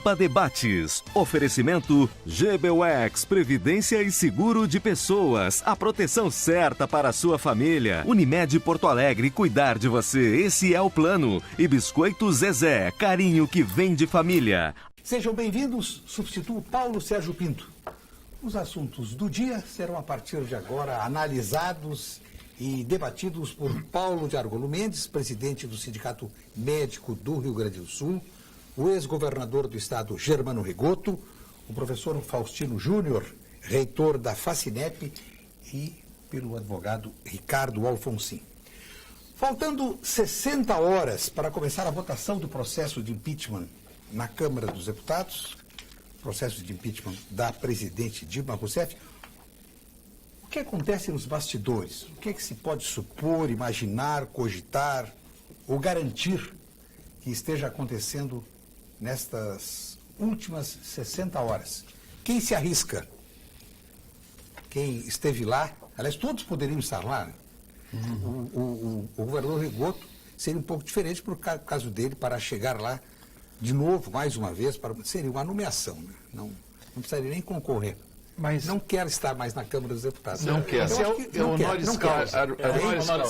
Pampa Debates. Oferecimento GBUX, Previdência e Seguro de Pessoas. A proteção certa para a sua família. Unimed Porto Alegre, cuidar de você. Esse é o plano. E Biscoito Zezé, carinho que vem de família. Sejam bem-vindos, substituo Paulo Sérgio Pinto. Os assuntos do dia serão a partir de agora analisados e debatidos por Paulo de Argolo Mendes, presidente do Sindicato Médico do Rio Grande do Sul, o ex-governador do estado Germano Rigoto, o professor Faustino Júnior, reitor da Facinep, e pelo advogado Ricardo Alfonsin. Faltando 60 horas para começar a votação do processo de impeachment na Câmara dos Deputados, processo de impeachment da presidente Dilma Rousseff, o que acontece nos bastidores? O que é que se pode supor, imaginar, cogitar ou garantir que esteja acontecendo nestas últimas 60 horas? Quem se arrisca? Quem esteve lá? Aliás, todos poderiam estar lá. Né? O governador Rigoto seria um pouco diferente por caso dele para chegar lá de novo, mais uma vez, seria uma nomeação. Né? Não precisaria nem concorrer. Mas não quer estar mais na Câmara dos Deputados. Não quer. É o honoris causa.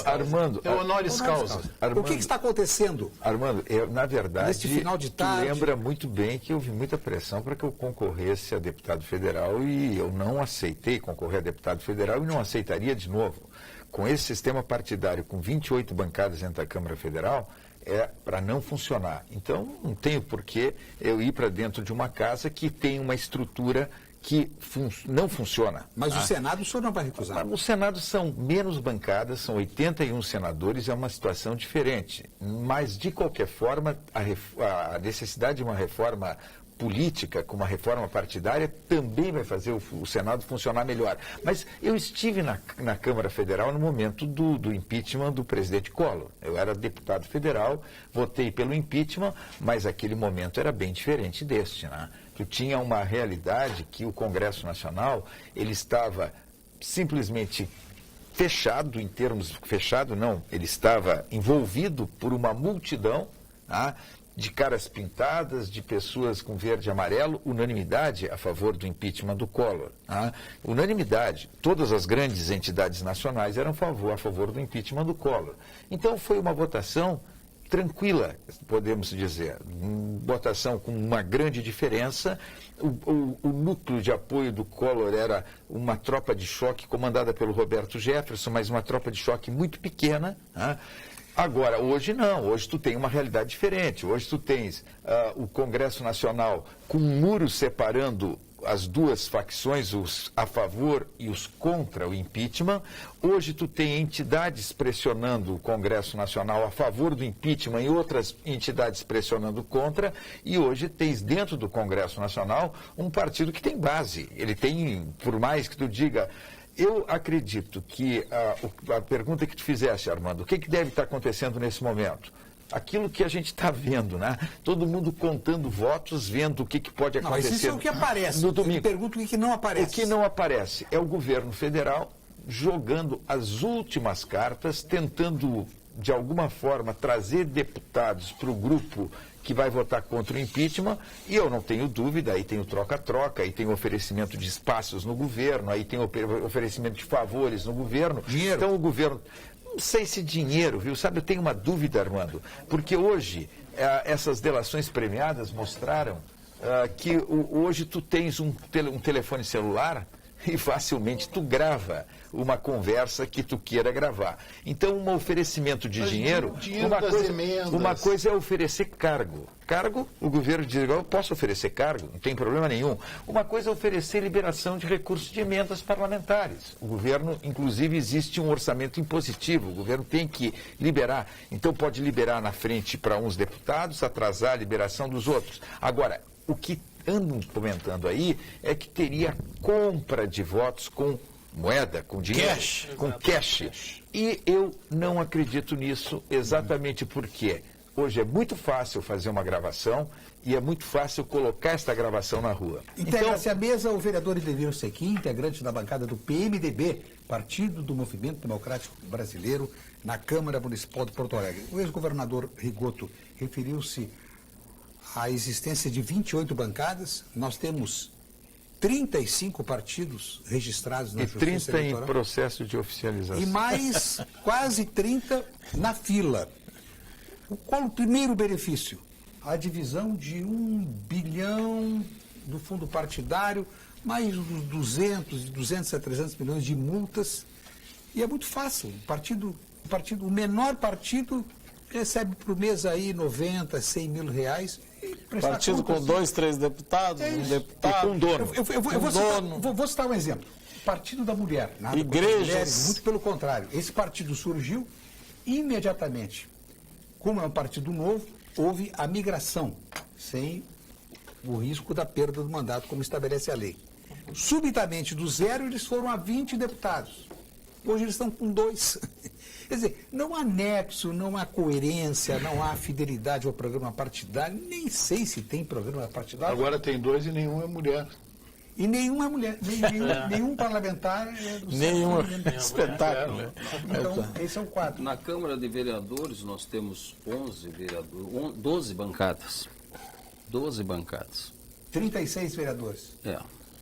Armando, é o honoris causa. O que está acontecendo? Armando, na verdade, neste final de tarde, tu lembra muito bem que houve muita pressão para que eu concorresse a deputado federal e eu não aceitei concorrer a deputado federal e não aceitaria de novo. Com esse sistema partidário, com 28 bancadas dentro da Câmara Federal, é para não funcionar. Então, não tenho porquê eu ir para dentro de uma casa que tem uma estrutura que não funciona. Mas o Senado o senhor não vai recusar? No Senado são menos bancadas, são 81 senadores, é uma situação diferente. Mas, de qualquer forma, a necessidade de uma reforma política, com uma reforma partidária, também vai fazer o Senado funcionar melhor. Mas eu estive na Câmara Federal no momento do impeachment do presidente Collor. Eu era deputado federal, votei pelo impeachment, mas aquele momento era bem diferente deste, né? Tu tinha uma realidade que o Congresso Nacional, ele estava simplesmente fechado, em termos... Fechado não, ele estava envolvido por uma multidão, tá? De caras pintadas, de pessoas com verde e amarelo, unanimidade a favor do impeachment do Collor. Tá? Unanimidade. Todas as grandes entidades nacionais eram a favor do impeachment do Collor. Então foi uma votação tranquila, podemos dizer. Votação com uma grande diferença. O núcleo de apoio do Collor era uma tropa de choque comandada pelo Roberto Jefferson, mas uma tropa de choque muito pequena. Tá? Agora, hoje não, hoje tu tem uma realidade diferente, hoje tu tens o Congresso Nacional com muros separando as duas facções, os a favor e os contra o impeachment. Hoje tu tem entidades pressionando o Congresso Nacional a favor do impeachment e outras entidades pressionando contra, e hoje tens dentro do Congresso Nacional um partido que tem base, ele tem, por mais que tu diga... Eu acredito que a pergunta que te fizesse, Armando, o que deve estar acontecendo nesse momento? Aquilo que a gente está vendo, né? Todo mundo contando votos, vendo o que pode acontecer. Mas isso é o que aparece. No domingo. Eu pergunto o que não aparece. O que não aparece é o governo federal jogando as últimas cartas, tentando, de alguma forma, trazer deputados para o grupo que vai votar contra o impeachment, e eu não tenho dúvida, aí tem o troca-troca, aí tem o oferecimento de espaços no governo, aí tem o oferecimento de favores no governo. Dinheiro. Então o governo, não sei se dinheiro, viu? Sabe, eu tenho uma dúvida, Armando, porque hoje essas delações premiadas mostraram que hoje tu tens um telefone celular e facilmente tu grava uma conversa que tu queira gravar. Então, um oferecimento de dinheiro, uma coisa é oferecer cargo. Cargo, o governo diz, eu posso oferecer cargo, não tem problema nenhum. Uma coisa é oferecer liberação de recursos de emendas parlamentares. O governo, inclusive, existe um orçamento impositivo, o governo tem que liberar. Então, pode liberar na frente para uns deputados, atrasar a liberação dos outros. Agora, o que andam comentando aí é que teria compra de votos com moeda, com dinheiro, com cash. E eu não acredito nisso, exatamente porque hoje é muito fácil fazer uma gravação e é muito fácil colocar esta gravação na rua. Integra-se à mesa o vereador Edelmiro Sequim, integrante da bancada do PMDB, Partido do Movimento Democrático Brasileiro, na Câmara Municipal de Porto Alegre. O ex-governador Rigoto referiu-se a existência de 28 bancadas, nós temos 35 partidos registrados na Justiça Eleitoral. E 30 Eleitoral. em processo de oficialização. E mais quase 30 na fila. Qual o primeiro benefício? A divisão de 1 bilhão do fundo partidário, mais uns 200 a 300 milhões de multas. E é muito fácil. O menor partido recebe por mês aí 90, 100 mil reais. Partido com 2, 3 deputados, um deputado. E com dono. Eu vou citar um exemplo. Partido da Mulher. Nada contra Igrejas. mulheres, muito pelo contrário. Esse partido surgiu imediatamente. Como é um partido novo, houve a migração, sem o risco da perda do mandato, como estabelece a lei. Subitamente, do 0, eles foram a 20 deputados. Hoje eles estão com 2. Quer dizer, não há nexo, não há coerência, não há fidelidade ao programa partidário. Nem sei se tem programa partidário. Agora tem 2 e nenhum é mulher. E nenhum é mulher, nenhum parlamentar é do Nenhum sexo. espetáculo. Então, esse é o quadro. Na Câmara de Vereadores nós temos 12 bancadas. 12 bancadas. 36 vereadores.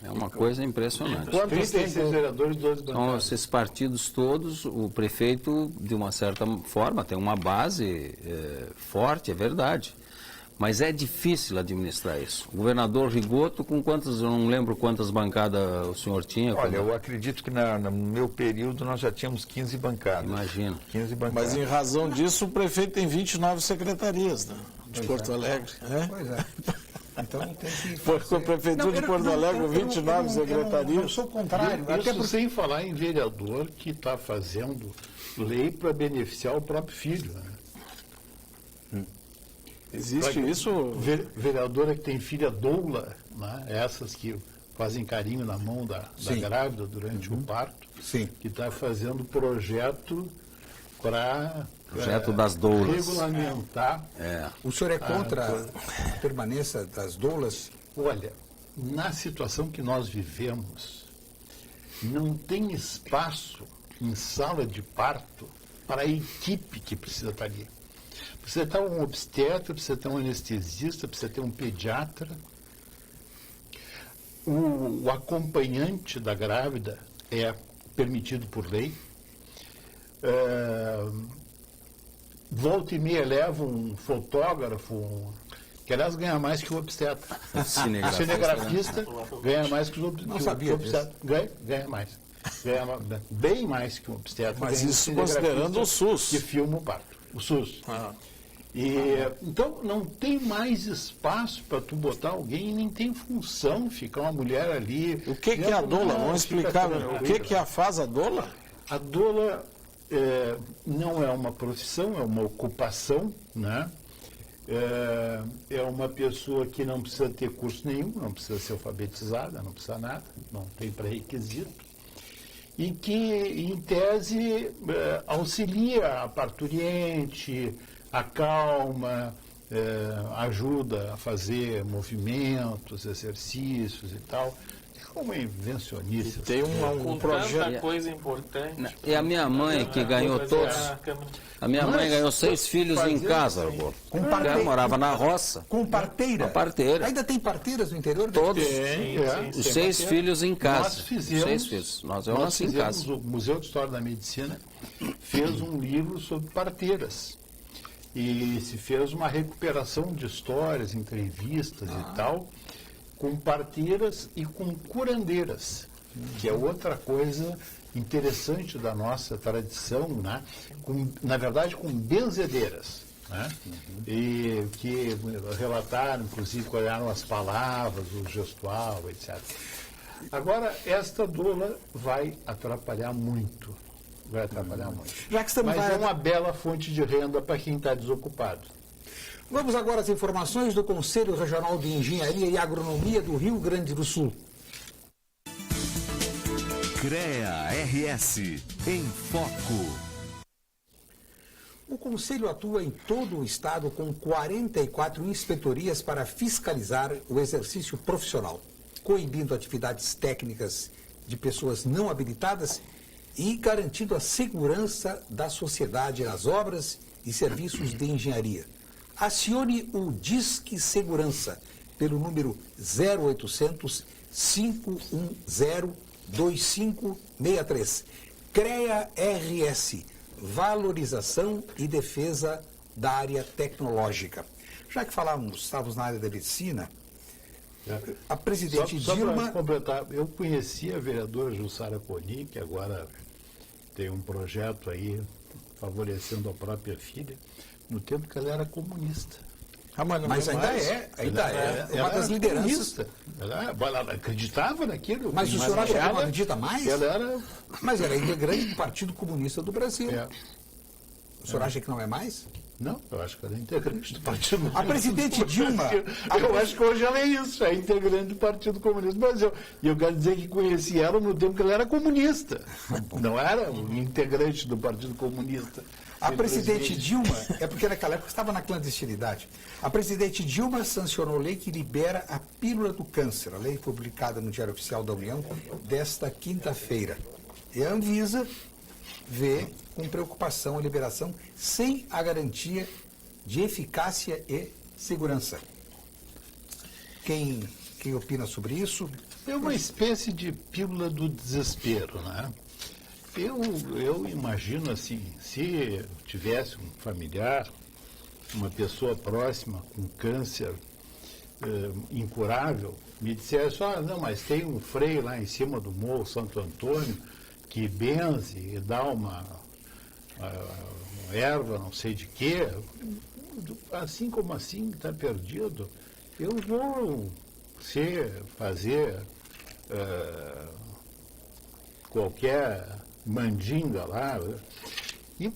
É uma coisa impressionante. 36 vereadores, 12 Então, bancadas. esses partidos todos, o prefeito, de uma certa forma, tem uma base forte, é verdade. Mas é difícil administrar isso. O governador Rigoto, com quantas, eu não lembro quantas bancadas o senhor tinha. Olha, eu acredito que no meu período nós já tínhamos 15 bancadas. Imagino. 15 bancadas. Mas em razão disso, o prefeito tem 29 secretarias, né, de Porto Alegre. Pois é. Então tem que. Com a Prefeitura de Porto Alegre, com 29 secretarias. Eu sou contrário. Isso Até porque sem falar em vereador que está fazendo lei para beneficiar o próprio filho. Né? Existe isso? Vereadora que tem filha doula, né? Essas que fazem carinho na mão da grávida durante o parto, Sim. que está fazendo projeto para Projeto das doulas. regulamentar. o senhor é contra a permanência das doulas? Olha, na situação que nós vivemos, não tem espaço em sala de parto para a equipe que precisa estar ali. Precisa ter um obstetra, precisa ter um anestesista, precisa ter um pediatra. O acompanhante da grávida é permitido por lei. Volta e meia leva um fotógrafo, que aliás ganha mais que o obstetra. O cinegrafista ganha mais que o obstetra. Ganha mais. Ganha bem mais que o obstetra. Mas ganha isso cinegrafista considerando o SUS. Que filma o parto. O SUS. Então, não tem mais espaço para tu botar alguém e nem tem função ficar uma mulher ali. O que é a doula? Vamos explicar. O que faz a doula? A doula não é uma profissão, é uma ocupação, né? É uma pessoa que não precisa ter curso nenhum, não precisa ser alfabetizada, não precisa nada, não tem pré-requisito. E que, em tese, auxilia a parturiente, acalma, ajuda a fazer movimentos, exercícios e tal. É uma invencionista. Tem um projeto. Tanta coisa importante. E a minha mãe, que ganhou todos. A minha mãe ganhou 6 filhos em casa, Com ela parteira. morava na roça. Com parteira? Uma parteira. Ainda tem parteiras no interior? Todos. Os 6 parteira. filhos em casa. Nós fizemos, 6 filhos. Eu nasci em casa. O Museu de História da Medicina fez um livro sobre parteiras. E se fez uma recuperação de histórias, entrevistas e tal, com parteiras e com curandeiras, que é outra coisa interessante da nossa tradição, né? Na verdade, com benzedeiras. Né? E que relataram, inclusive, quais eram as palavras, o gestual, etc. Agora, esta doula vai atrapalhar muito. Vai atrapalhar muito. Já que estamos Mas na- é uma bela fonte de renda para quem está desocupado. Vamos agora às informações do Conselho Regional de Engenharia e Agronomia do Rio Grande do Sul. CREA RS em Foco. O Conselho atua em todo o estado com 44 inspetorias para fiscalizar o exercício profissional, coibindo atividades técnicas de pessoas não habilitadas e garantindo a segurança da sociedade nas obras e serviços de engenharia. Acione o Disque Segurança pelo número 0800 510 2563. CREA RS, Valorização e Defesa da Área Tecnológica. Já que estávamos na área da medicina, a presidente Só Dilma... para completar, eu conheci a vereadora Jussara Coni, que agora tem um projeto aí favorecendo a própria filha, no tempo que ela era comunista. Mas ainda é uma das lideranças. Ela acreditava naquilo. Mas o senhor acha que ela não acredita mais? Ela era... Mas ela é integrante do Partido Comunista do Brasil. É. O senhor acha que não é mais? Não, eu acho que ela é integrante do Partido Comunista. A presidente Dilma... Eu acho que hoje ela é isso, é integrante do Partido Comunista do Brasil. E eu quero dizer que conheci ela no tempo que ela era comunista. Não era um integrante do Partido Comunista. A presidente Dilma, é porque naquela época estava na clandestinidade, a presidente Dilma sancionou lei que libera a pílula do câncer, a lei publicada no Diário Oficial da União desta quinta-feira. E a Anvisa vê com preocupação a liberação sem a garantia de eficácia e segurança. Quem opina sobre isso? É uma espécie de pílula do desespero, né? Eu imagino assim, se tivesse um familiar, uma pessoa próxima com câncer incurável, me dissesse, não, mas tem um frei lá em cima do Morro Santo Antônio que benze e dá uma erva, não sei de quê, assim como assim, está perdido, eu vou fazer qualquer mandinga lá.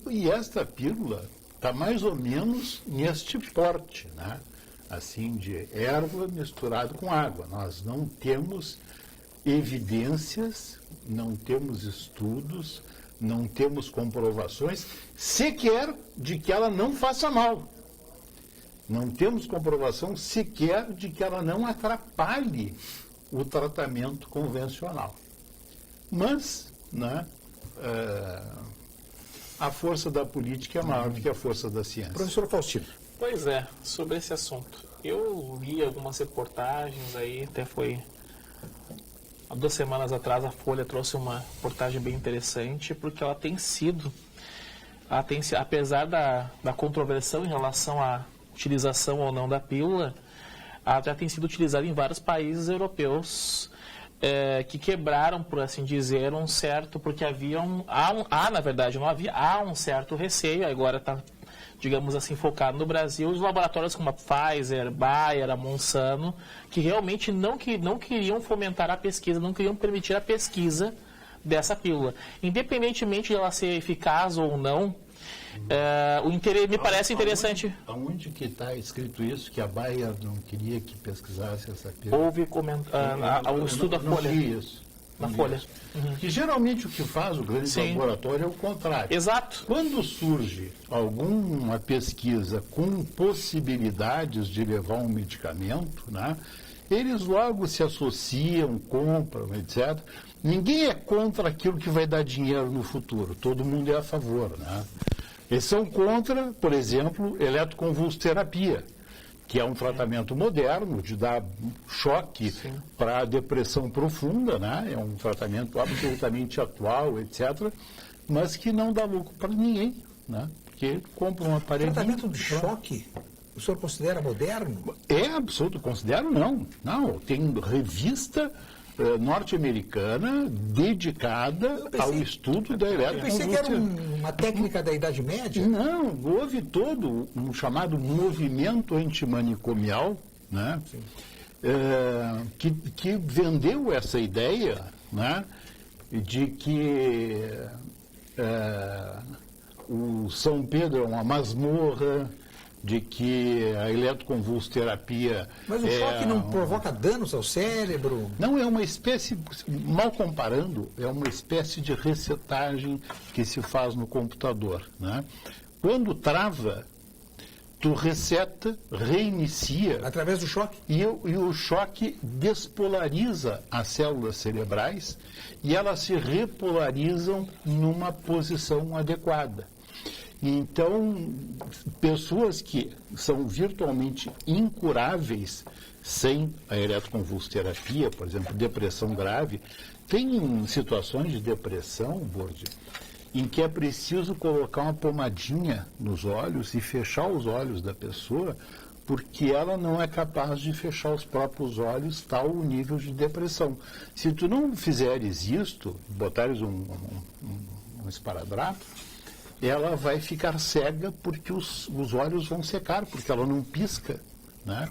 E esta pílula está mais ou menos neste porte, né? Assim, de erva misturada com água. Nós não temos evidências, não temos estudos, não temos comprovações sequer de que ela não faça mal. Não temos comprovação sequer de que ela não atrapalhe o tratamento convencional. Mas, né, a força da política é maior do que a força da ciência. Professor Faustino. Pois é, sobre esse assunto. Eu li algumas reportagens aí, até foi há 2 semanas atrás a Folha trouxe uma reportagem bem interessante, porque ela tem sido, apesar da controversão em relação à utilização ou não da pílula, ela já tem sido utilizada em vários países europeus que quebraram, por assim dizer, um certo, porque há um certo receio, agora está, digamos assim, focado no Brasil, os laboratórios como a Pfizer, Bayer, a Monsanto, que realmente não queriam fomentar a pesquisa, não queriam permitir a pesquisa dessa pílula. Independentemente de ela ser eficaz ou não, me parece interessante. Aonde que está escrito isso, que a Bayer não queria que pesquisasse essa pílula? Houve o estudo da Folha. Isso. Na Folha. Uhum. Que geralmente o que faz o grande laboratório é o contrário. Exato. Quando surge alguma pesquisa com possibilidades de levar um medicamento, né, eles logo se associam, compram, etc. Ninguém é contra aquilo que vai dar dinheiro no futuro. Todo mundo é a favor, né? Eles são contra, por exemplo, eletroconvulsoterapia, que é um tratamento moderno de dar choque para a depressão profunda, né? É um tratamento absolutamente atual, etc., mas que não dá lucro para ninguém, né? Porque compra um aparelho. Tratamento de choque, o senhor considera moderno? É absoluto, considero não. Não, tem revista norte-americana dedicada ao estudo da eletroconvulsoterapia. Eu pensei que era uma técnica da Idade Média. Não, houve todo um chamado movimento antimanicomial, né? Que vendeu essa ideia, né, de que o São Pedro é uma masmorra, de que a eletroconvulsoterapia... Mas o choque não provoca danos ao cérebro? Não, é uma espécie, mal comparando, é uma espécie de resetagem que se faz no computador, né? Quando trava, tu reseta, reinicia... Através do choque? E o choque despolariza as células cerebrais e elas se repolarizam numa posição adequada. Então, pessoas que são virtualmente incuráveis sem a eletroconvulsoterapia, por exemplo, depressão grave, tem situações de depressão, Bordi, em que é preciso colocar uma pomadinha nos olhos e fechar os olhos da pessoa, porque ela não é capaz de fechar os próprios olhos, tal o nível de depressão. Se tu não fizeres isto, botares um esparadrapo, ela vai ficar cega porque os olhos vão secar, porque ela não pisca, né?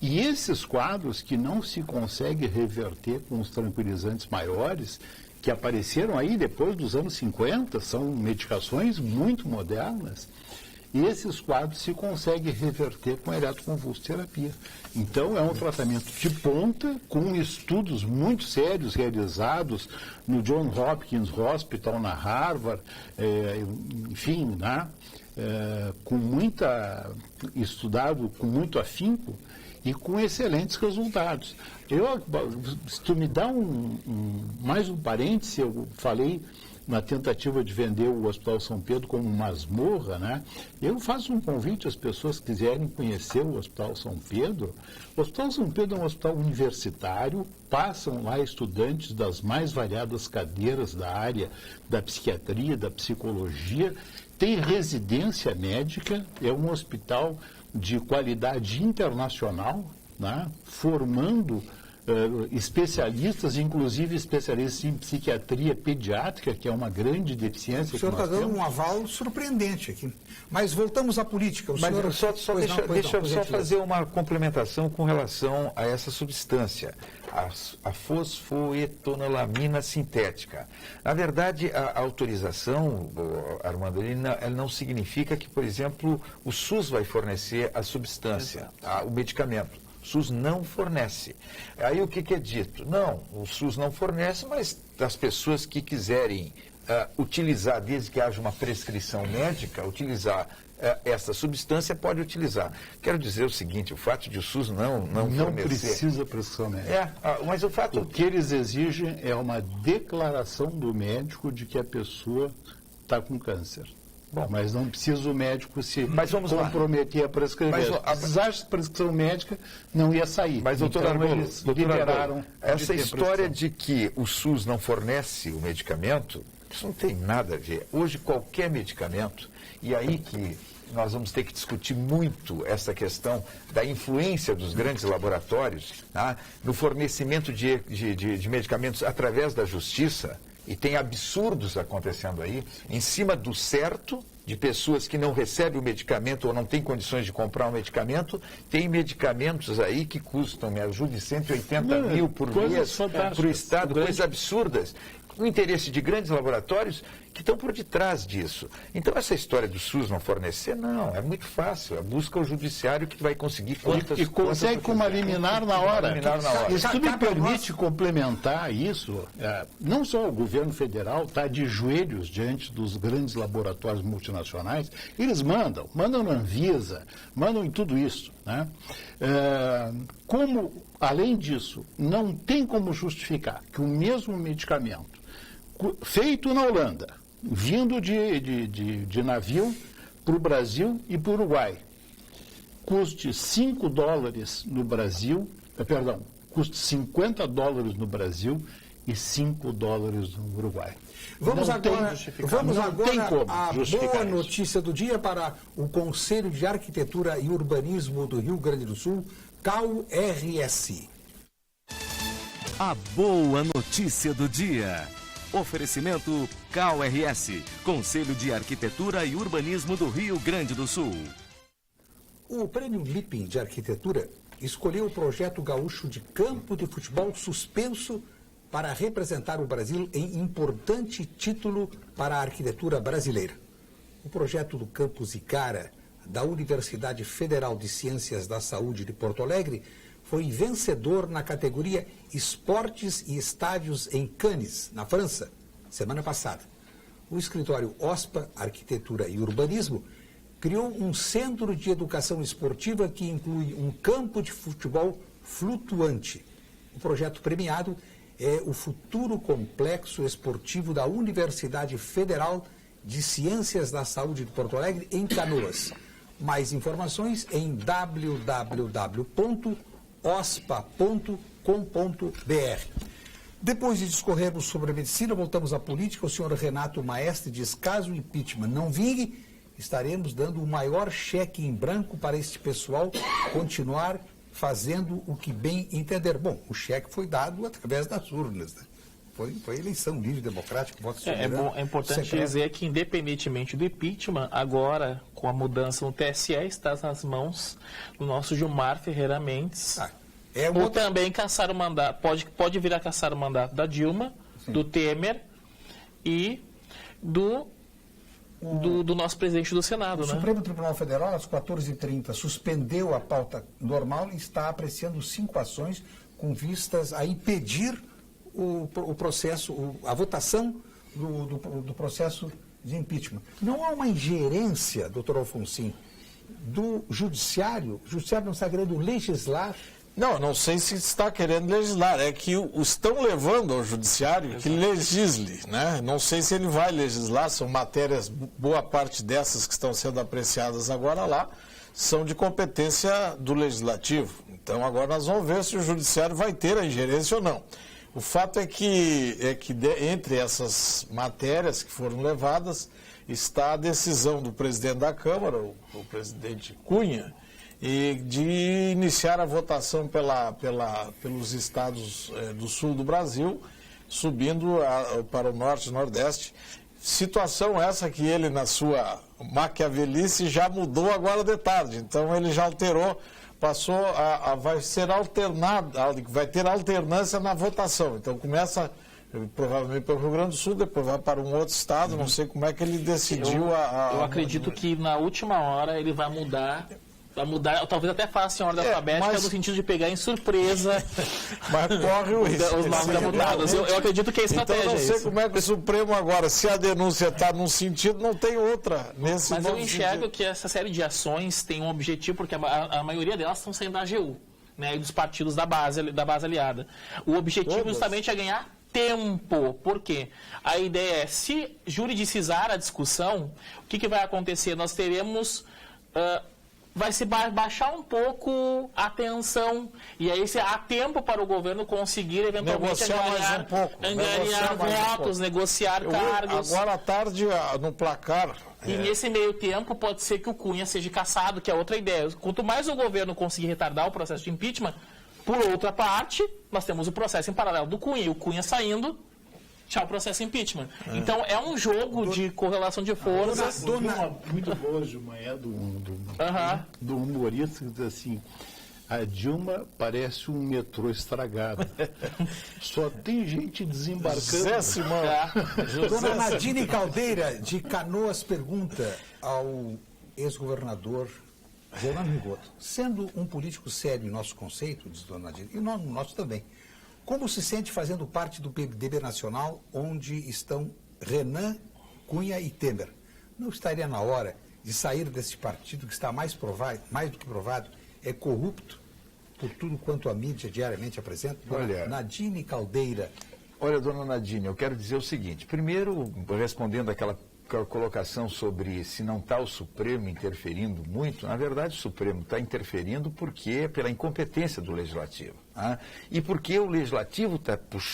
E esses quadros que não se consegue reverter com os tranquilizantes maiores, que apareceram aí depois dos anos 50, são medicações muito modernas, e esses quadros se conseguem reverter com a eletroconvulsoterapia. Então, é um tratamento de ponta, com estudos muito sérios realizados no Johns Hopkins Hospital, na Harvard, enfim, né? Estudado com muito afinco e com excelentes resultados. Se tu me dá mais um parêntese, eu falei na tentativa de vender o Hospital São Pedro como masmorra, né? Eu faço um convite às pessoas que quiserem conhecer o Hospital São Pedro. O Hospital São Pedro é um hospital universitário, passam lá estudantes das mais variadas cadeiras da área da psiquiatria, da psicologia, tem residência médica, é um hospital de qualidade internacional, né? Formando especialistas, inclusive especialistas em psiquiatria pediátrica, que é uma grande deficiência. O senhor está dando um aval surpreendente aqui. Mas voltamos à política. Deixa eu só fazer uma complementação com relação a essa substância, a fosfoetanolamina sintética. Na verdade, a autorização, Armando, ela não significa que, por exemplo, o SUS vai fornecer a substância, o medicamento. O SUS não fornece. Aí o que é dito? Não, o SUS não fornece, mas as pessoas que quiserem utilizar, desde que haja uma prescrição médica, utilizar essa substância, pode utilizar. Quero dizer o seguinte, o fato de o SUS não fornecer... precisa prescrição médica. Mas o fato... O que eles exigem é uma declaração do médico de que a pessoa está com câncer. Bom, mas não precisa o médico se comprometer a prescrever. Se precisasse de prescrição médica, não ia sair. Mas, doutor então, Argolo, eles liberaram essa história de que o SUS não fornece o medicamento, isso não tem nada a ver. Hoje, qualquer medicamento, e aí que nós vamos ter que discutir muito essa questão da influência dos grandes laboratórios, tá, no fornecimento de medicamentos através da justiça. E tem absurdos acontecendo aí, em cima do certo, de pessoas que não recebem o medicamento ou não têm condições de comprar o medicamento. Tem medicamentos aí que custam, me ajude, 180 mil por mês para o Estado, coisas absurdas. O interesse de grandes laboratórios que estão por detrás disso. Então, essa história do SUS não fornecer, não, é muito fácil. Busca o judiciário que vai conseguir e consegue como eliminar na hora. Isso tudo me permite complementar isso. Não só o governo federal está de joelhos diante dos grandes laboratórios multinacionais, eles mandam na Anvisa, mandam em tudo isso, né? Como, além disso, não tem como justificar que o mesmo medicamento feito na Holanda, vindo de navio para o Brasil e para o Uruguai, custe $5 no Brasil, custe $50 no Brasil e $5 no Uruguai. Vamos agora à boa notícia do dia para o Conselho de Arquitetura e Urbanismo do Rio Grande do Sul, CAU-RS. A boa notícia do dia. Oferecimento CAU-RS, Conselho de Arquitetura e Urbanismo do Rio Grande do Sul. O Prêmio Liping de Arquitetura escolheu o projeto gaúcho de campo de futebol suspenso para representar o Brasil em importante título para a arquitetura brasileira. O projeto do Campus Icara, da Universidade Federal de Ciências da Saúde de Porto Alegre, foi vencedor na categoria Esportes e Estádios em Cannes, na França, semana passada. O escritório OSPA, Arquitetura e Urbanismo, criou um centro de educação esportiva que inclui um campo de futebol flutuante. O projeto premiado é o futuro complexo esportivo da Universidade Federal de Ciências da Saúde de Porto Alegre, em Canoas. Mais informações em www.ospa.com.br. Depois de discorrermos sobre a medicina, voltamos à política. O senhor Renato Maestre diz: caso o impeachment não vingue, estaremos dando o maior cheque em branco para este pessoal continuar fazendo o que bem entender. Bom, o cheque foi dado através das urnas, né? Foi eleição livre, democrática, voto soberano. É importante dizer que, independentemente do impeachment, agora, com a mudança no TSE, está nas mãos do nosso Gilmar Ferreira Mendes. Ou também caçar o mandato, pode vir a caçar o mandato da Dilma, sim, do Temer e do nosso presidente do Senado. O Supremo Tribunal Federal, às 14h30, suspendeu a pauta normal e está apreciando 5 ações com vistas a impedir o processo, a votação do processo de impeachment. Não há uma ingerência, doutor Alfonsin, do Judiciário? O Judiciário não está querendo legislar? Não sei se está querendo legislar, é que estão levando ao Judiciário que legisle, né? Não sei se ele vai legislar, são matérias, boa parte dessas que estão sendo apreciadas agora lá, são de competência do Legislativo. Então agora nós vamos ver se o Judiciário vai ter a ingerência ou não. O fato é que entre essas matérias que foram levadas está a decisão do presidente da Câmara, o presidente Cunha, e de iniciar a votação pelos estados do sul do Brasil, subindo para o norte e nordeste. Situação essa que ele, na sua maquiavelice, já mudou agora de tarde. Então ele já alterou, vai ser alternado, vai ter alternância na votação. Então começa provavelmente pelo Rio Grande do Sul, depois vai para um outro estado, não sei como é que ele decidiu. Eu acredito que na última hora ele vai mudar, talvez até faça em ordem alfabética, no sentido de pegar em surpresa mas corre o risco. Os nomes deputados. Eu acredito que é estratégia. Então não sei como é que o Supremo agora, se a denúncia está num sentido, não tem outra nesse Mas eu enxergo que essa série de ações tem um objetivo, porque a maioria delas estão saindo da AGU, né, e dos partidos da base aliada. O objetivo justamente é ganhar tempo. Por quê? A ideia é, se juridicizar a discussão, o que vai acontecer? Nós teremos... vai se baixar um pouco a tensão, e aí há tempo para o governo conseguir eventualmente angariar votos, negociar cargos. Agora à tarde, no placar... E nesse meio tempo pode ser que o Cunha seja cassado, que é outra ideia. Quanto mais o governo conseguir retardar o processo de impeachment, por outra parte, nós temos o processo em paralelo do Cunha, e o Cunha saindo... Tchau, processo impeachment. Então, é um jogo de correlação de forças. Muito boa de manhã do humorista que diz assim: a Dilma parece um metrô estragado. Só tem gente desembarcando. Dona Nadine Caldeira, de Canoas, pergunta ao ex-governador Germano Rigoto: sendo um político sério em nosso conceito, diz Dona Nadine, e no nosso também, como se sente fazendo parte do PMDB nacional, onde estão Renan, Cunha e Temer? Não estaria na hora de sair desse partido que está mais do que provado, é corrupto por tudo quanto a mídia diariamente apresenta? Olha, Nadine Caldeira. Olha, dona Nadine, eu quero dizer o seguinte. Primeiro, respondendo aquela colocação sobre se não está o Supremo interferindo muito, na verdade o Supremo está interferindo pela incompetência do Legislativo. E porque o Legislativo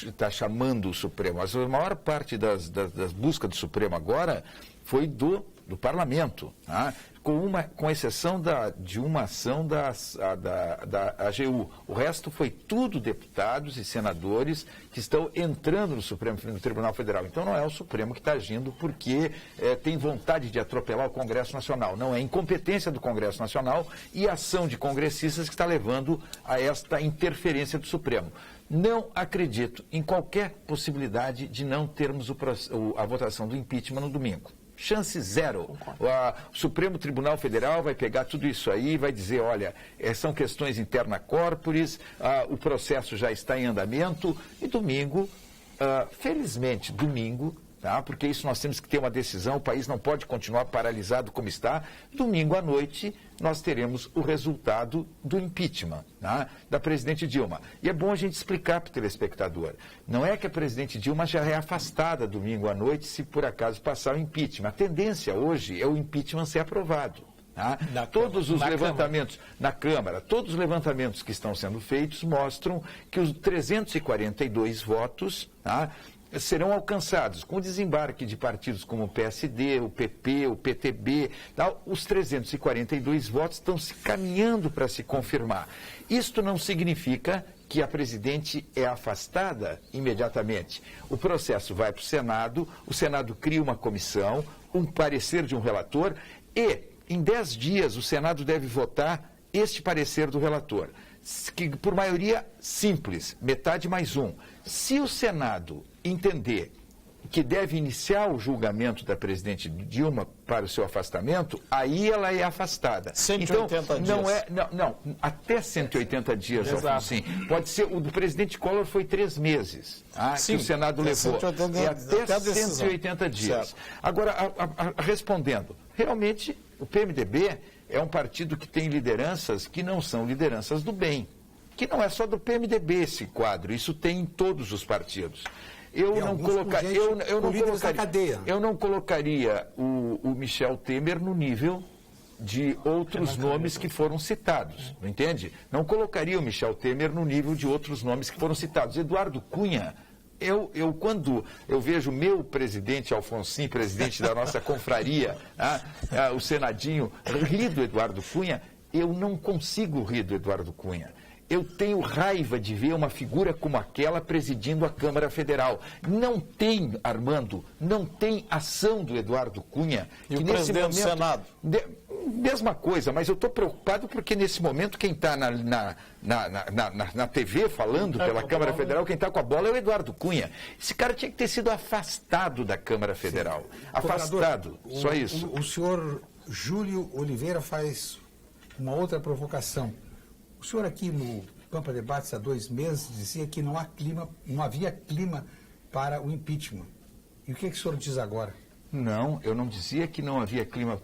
está chamando o Supremo. A maior parte das buscas do Supremo agora foi do Parlamento, com exceção de uma ação da AGU. O resto foi tudo deputados e senadores que estão entrando no Tribunal Federal. Então não é o Supremo que está agindo porque tem vontade de atropelar o Congresso Nacional. Não, é incompetência do Congresso Nacional e ação de congressistas que está levando a esta interferência do Supremo. Não acredito em qualquer possibilidade de não termos a votação do impeachment no domingo. Chance zero. O Supremo Tribunal Federal vai pegar tudo isso aí e vai dizer, olha, são questões interna corporis, o processo já está em andamento e domingo, felizmente, domingo tá? Porque isso nós temos que ter uma decisão, o país não pode continuar paralisado como está. Domingo à noite nós teremos o resultado do impeachment, tá? Da presidente Dilma. E é bom a gente explicar para o telespectador. Não é que a presidente Dilma já é afastada domingo à noite se por acaso passar o impeachment. A tendência hoje é o impeachment ser aprovado. Tá? Todos os levantamentos na Câmara, todos os levantamentos que estão sendo feitos mostram que os 342 votos, tá, serão alcançados com o desembarque de partidos como o PSD, o PP, o PTB, tá? Os 342 votos estão se caminhando para se confirmar. Isto não significa que a presidente é afastada imediatamente. O processo vai para o Senado cria uma comissão, um parecer de um relator e, em 10 dias, o Senado deve votar este parecer do relator, que por maioria simples, metade mais um. Se o Senado entender que deve iniciar o julgamento da presidente Dilma para o seu afastamento, aí ela é afastada. 180 dias. Não, até 180 dias, sim. Pode ser, o do presidente Collor foi 3 meses, que o Senado levou. Até 180 dias. Certo. Agora, respondendo, realmente o PMDB é um partido que tem lideranças que não são lideranças do bem. Que não é só do PMDB esse quadro, isso tem em todos os partidos. Eu não colocaria o Michel Temer no nível de outros nomes que foram citados, não entende? Não colocaria o Michel Temer no nível de outros nomes que foram citados. Eduardo Cunha, quando eu vejo o meu presidente Alfonsin, presidente da nossa confraria, o Senadinho, rir do Eduardo Cunha, eu não consigo rir do Eduardo Cunha. Eu tenho raiva de ver uma figura como aquela presidindo a Câmara Federal. Não tem, Armando, não tem ação do Eduardo Cunha. E o presidente do Senado? Mesma coisa, mas eu estou preocupado porque nesse momento quem está na TV falando pela Câmara Federal, quem está com a bola é o Eduardo Cunha. Esse cara tinha que ter sido afastado da Câmara Federal. Sim. Afastado, só isso. O senhor Júlio Oliveira faz uma outra provocação. O senhor aqui no Pampa Debates há 2 meses dizia que não havia clima para o impeachment. E o que o senhor diz agora? Não, eu não dizia que não havia clima,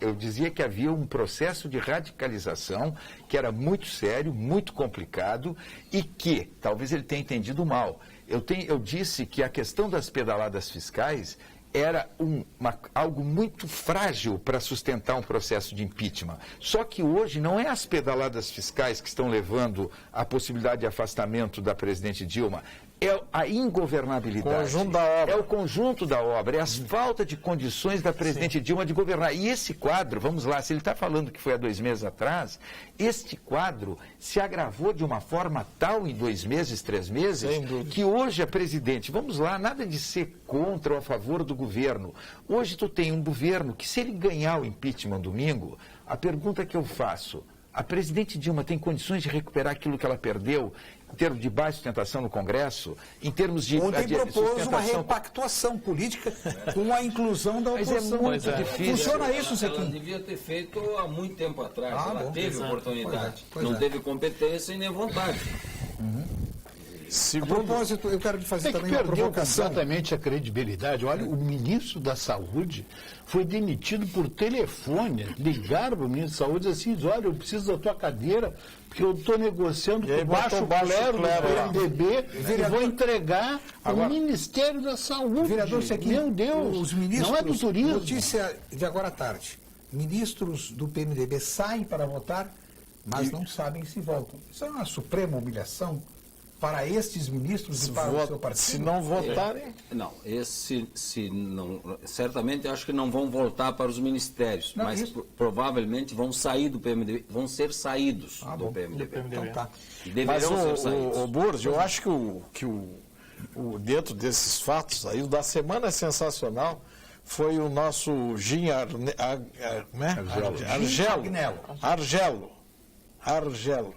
eu dizia que havia um processo de radicalização que era muito sério, muito complicado e que, talvez ele tenha entendido mal, eu disse que a questão das pedaladas fiscais era algo muito frágil para sustentar um processo de impeachment. Só que hoje não é as pedaladas fiscais que estão levando à possibilidade de afastamento da presidente Dilma. É a ingovernabilidade. Conjunto da obra. É o conjunto da obra, é a falta de condições da presidente Dilma de governar. E esse quadro, vamos lá, se ele está falando que foi há 2 meses atrás, este quadro se agravou de uma forma tal em 2 meses, 3 meses, que hoje a presidente, vamos lá, nada de ser contra ou a favor do governo. Hoje tu tem um governo que, se ele ganhar o impeachment domingo, a pergunta que eu faço, a presidente Dilma tem condições de recuperar aquilo que ela perdeu em termos de baixa sustentação no Congresso, em termos de ontem propôs uma repactuação política com a inclusão da oposição. Mas é muito difícil. Funciona isso, Zequim? Ela devia ter feito há muito tempo atrás. Ela teve oportunidade. Pois não teve competência e nem vontade. A propósito, eu quero fazer também uma provocação. Completamente a credibilidade. Olha, o ministro da Saúde foi demitido por telefone. Ligaram para o ministro da Saúde assim, olha, eu preciso da tua cadeira, porque eu estou negociando com o baixo clero do PMDB e vou entregar ao Ministério da Saúde. Vereador Zequim, meu Deus, os ministros, não é do turismo. Notícia de agora à tarde. Ministros do PMDB saem para votar, mas não sabem se voltam. Isso é uma suprema humilhação para estes ministros e para o seu partido? Se não votarem... Não, certamente acho que não vão voltar para os ministérios, mas provavelmente vão sair do PMDB, vão ser saídos do PMDB. Então tá. Mas o Burge, eu acho que dentro desses fatos aí, o da semana é sensacional, foi o nosso Gin Argelo. Argelo.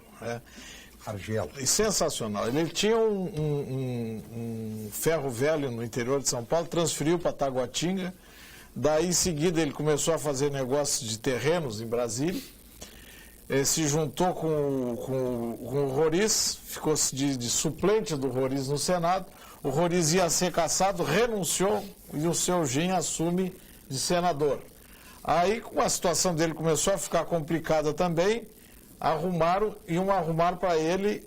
Sensacional. Ele tinha um ferro velho no interior de São Paulo, transferiu para Taguatinga, daí em seguida ele começou a fazer negócios de terrenos em Brasília, se juntou com o Roriz, ficou de suplente do Roriz no Senado. o Roriz ia ser cassado, renunciou e o seu Gin assume de senador. Aí, como a situação dele começou a ficar complicada também, iam arrumar para ele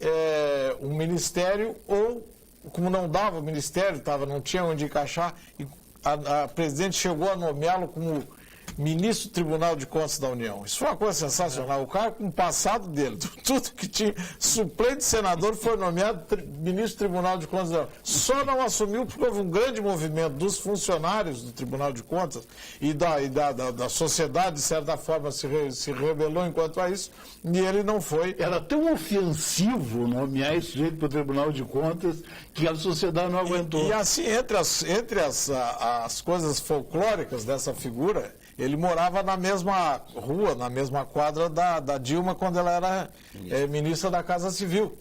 um ministério, ou, como não dava o ministério, não tinha onde encaixar, e a presidente chegou a nomeá-lo como ministro do Tribunal de Contas da União. Isso foi uma coisa sensacional. O cara, com o passado dele, tudo que tinha, suplente senador, foi nomeado ministro do Tribunal de Contas da União. Só não assumiu porque houve um grande movimento dos funcionários do Tribunal de Contas e da sociedade, de certa forma, se rebelou enquanto a isso, e ele não foi. Era tão ofensivo nomear esse sujeito para o Tribunal de Contas que a sociedade não aguentou. E assim, entre as coisas folclóricas dessa figura, ele morava na mesma rua, na mesma quadra da Dilma, quando ela era ministra da Casa Civil.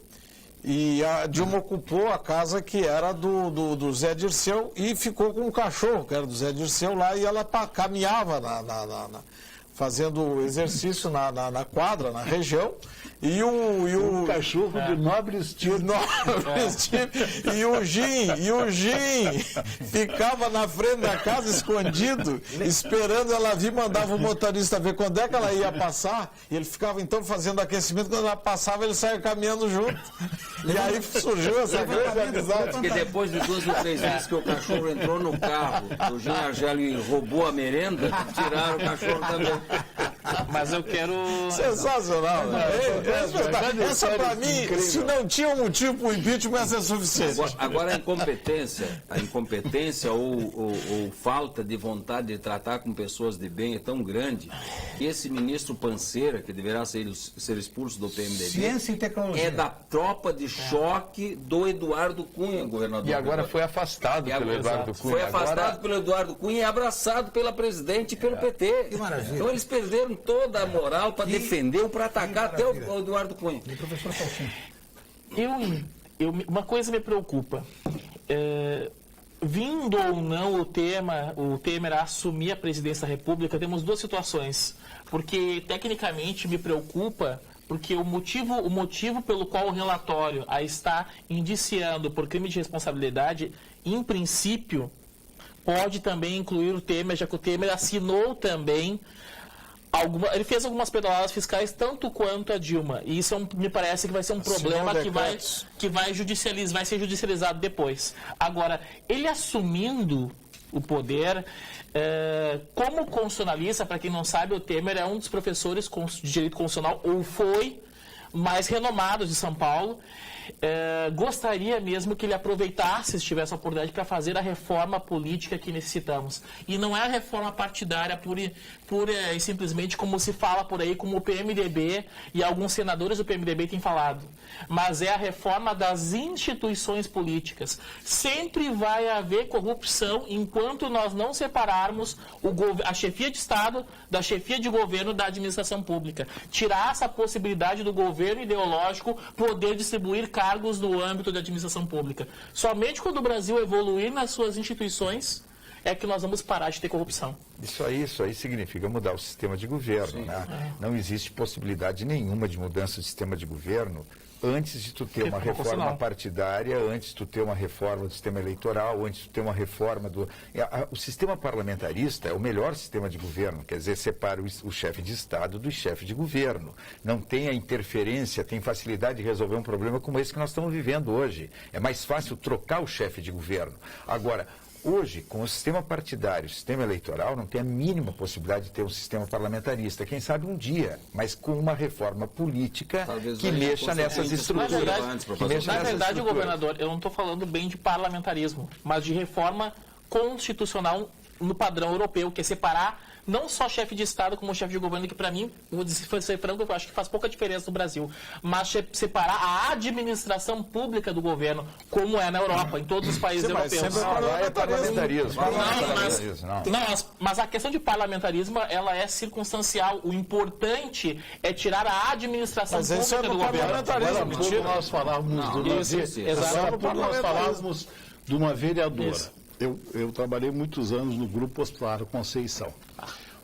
E a Dilma ocupou a casa que era do Zé Dirceu e ficou com um cachorro, que era do Zé Dirceu lá, e ela caminhava fazendo exercício na quadra, na região. E o cachorro de nobre estilo. E o Gin ficava na frente da casa, escondido, esperando ela vir, mandava o motorista ver quando é que ela ia passar, e ele ficava então fazendo aquecimento, quando ela passava ele saia caminhando junto. E aí surgiu essa grande amizade. Porque depois de 2 ou 3 vezes que o cachorro entrou no carro, o Jean Argélio roubou a merenda, tiraram o cachorro também. Mas eu quero... Sensacional, essa para mim, incrível. Se não tinha um motivo para o impeachment, essa é suficiente. Agora a incompetência ou falta de vontade de tratar com pessoas de bem é tão grande que esse ministro Panceira, que deverá ser expulso do PMDB, Ciência e Tecnologia, é da tropa de choque do Eduardo Cunha, governador. E agora foi afastado pelo Eduardo Cunha. Foi afastado pelo Eduardo Cunha e abraçado pela presidente e pelo PT. Que maravilha. Então eles perderam toda a moral para defender ou para atacar até o Eduardo Cunha. E professor Salcim? Uma coisa me preocupa. Vindo ou não o Temer a assumir a presidência da República, temos 2 situações. Porque, tecnicamente, me preocupa, porque o motivo pelo qual o relatório a está indiciando por crime de responsabilidade, em princípio, pode também incluir o Temer, já que o Temer assinou também ele fez algumas pedaladas fiscais tanto quanto a Dilma. E isso me parece que vai ser um problema que vai ser judicializado depois. Agora, ele assumindo o poder, como constitucionalista, para quem não sabe, o Temer é um dos professores de direito constitucional, ou foi, mais renomados de São Paulo. Gostaria mesmo que ele aproveitasse, se tivesse a oportunidade, para fazer a reforma política que necessitamos. E não é a reforma partidária pura e simplesmente como se fala por aí, como o PMDB e alguns senadores do PMDB têm falado. Mas é a reforma das instituições políticas. Sempre vai haver corrupção enquanto nós não separarmos a chefia de Estado da chefia de governo da administração pública. Tirar essa possibilidade do governo ideológico poder distribuir cargos no âmbito da administração pública. Somente quando o Brasil evoluir nas suas instituições é que nós vamos parar de ter corrupção. Isso aí significa mudar o sistema de governo, né? Não existe possibilidade nenhuma de mudança do sistema de governo antes de tu ter uma reforma partidária, antes de tu ter uma reforma do sistema eleitoral, antes de tu ter uma reforma do... O sistema parlamentarista é o melhor sistema de governo, quer dizer, separa o chefe de Estado do chefe de governo. Não tem a interferência, tem facilidade de resolver um problema como esse que nós estamos vivendo hoje. É mais fácil trocar o chefe de governo. Agora, hoje, com o sistema partidário, o sistema eleitoral, não tem a mínima possibilidade de ter um sistema parlamentarista. Quem sabe um dia, mas com uma reforma política que mexa nessas estruturas. Na verdade, governador, eu não estou falando bem de parlamentarismo, mas de reforma constitucional no padrão europeu, que é separar não só chefe de Estado como chefe de governo, que para mim, vou ser franco, eu acho que faz pouca diferença no Brasil, mas separar a administração pública do governo, como é na Europa, em todos os países europeus. É parlamentarismo. Mas a questão de parlamentarismo, ela é circunstancial. O importante é tirar a administração pública do governo. Nós falávamos de uma vereadora. Isso. Eu trabalhei muitos anos no Grupo Hospitalar Conceição.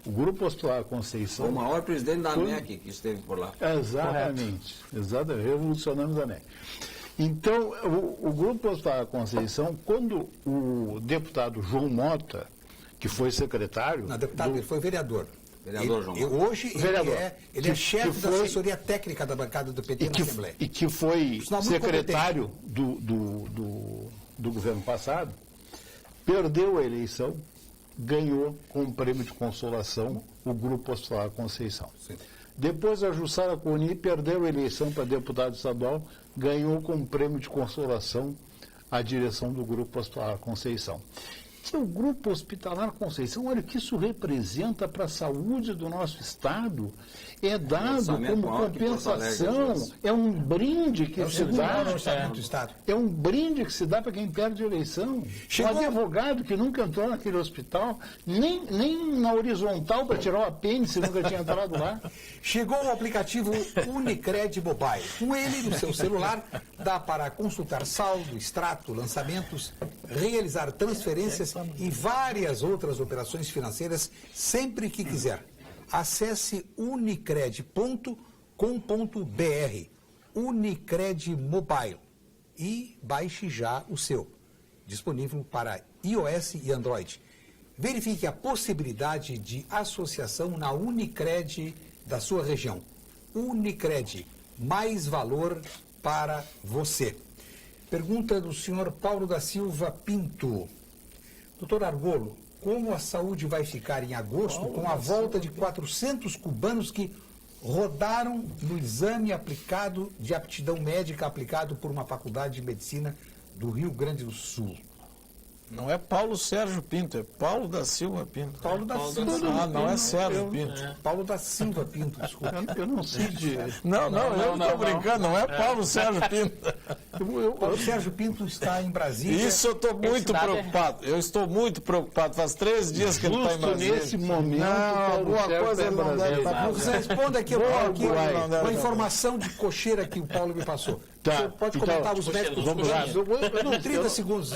O Grupo Hospitalar Conceição... O maior presidente da ANEC que esteve por lá. Exatamente. Revolucionamos a ANEC. Então, o Grupo Hospitalar Conceição, quando o deputado João Mota, que foi secretário... Não, deputado, ele foi vereador. Vereador João Mota. Hoje Vereador. ele é chefe da foi- assessoria técnica da bancada do PT na Assembleia. E que foi Sinal muito secretário do governo passado, perdeu a eleição, ganhou com um prêmio de consolação o Grupo Hospitalar Conceição. Sim. Depois a Jussara Coni perdeu a eleição para deputado estadual, ganhou com um prêmio de consolação a direção do Grupo Hospitalar Conceição. Que o Grupo Hospitalar Conceição, olha o que isso representa para a saúde do nosso Estado, é dado orçamento como maior que Porto Alegre, às compensação, vezes. é um brinde que É o se segundo dá. maior orçamento do Estado. É um brinde que se dá para quem perde a eleição. Chegou- Um advogado que nunca entrou naquele hospital, nem na horizontal para tirar o apêndice, nunca tinha entrado lá. Chegou o aplicativo Unicred Mobile. Com ele, no seu celular, dá para consultar saldo, extrato, lançamentos, realizar transferências e várias outras operações financeiras sempre que quiser. Acesse unicred.com.br, Unicred Mobile, e baixe já o seu. Disponível para iOS e Android. Verifique a possibilidade de associação na Unicred da sua região. Unicred, mais valor para você. Pergunta do senhor Paulo da Silva Pinto. Doutor Argolo, como a saúde vai ficar em agosto com a volta de 400 cubanos que rodaram no exame aplicado de aptidão médica aplicado por uma faculdade de medicina do Rio Grande do Sul? Não é Paulo Sérgio Pinto, é Paulo da Silva Pinto. Paulo da Silva. Ah, não é Sérgio Pinto. Paulo da Silva Pinto, desculpa. Eu não sei de... Não, eu não estou brincando, não é Paulo Sérgio Pinto. Paulo Sérgio Pinto está em Brasília. Isso eu estou muito preocupado. Eu estou muito preocupado. Faz 3 dias que ele está em Justo Brasília. nesse momento, Não, Paulo alguma Sérgio coisa está em ele não deve Brasília. estar Você responda aqui, aqui não deve uma não. informação de cocheira que o Paulo me passou. Tá, O senhor pode então, comentar os médicos vamos lá. cochinos? 30 segundos.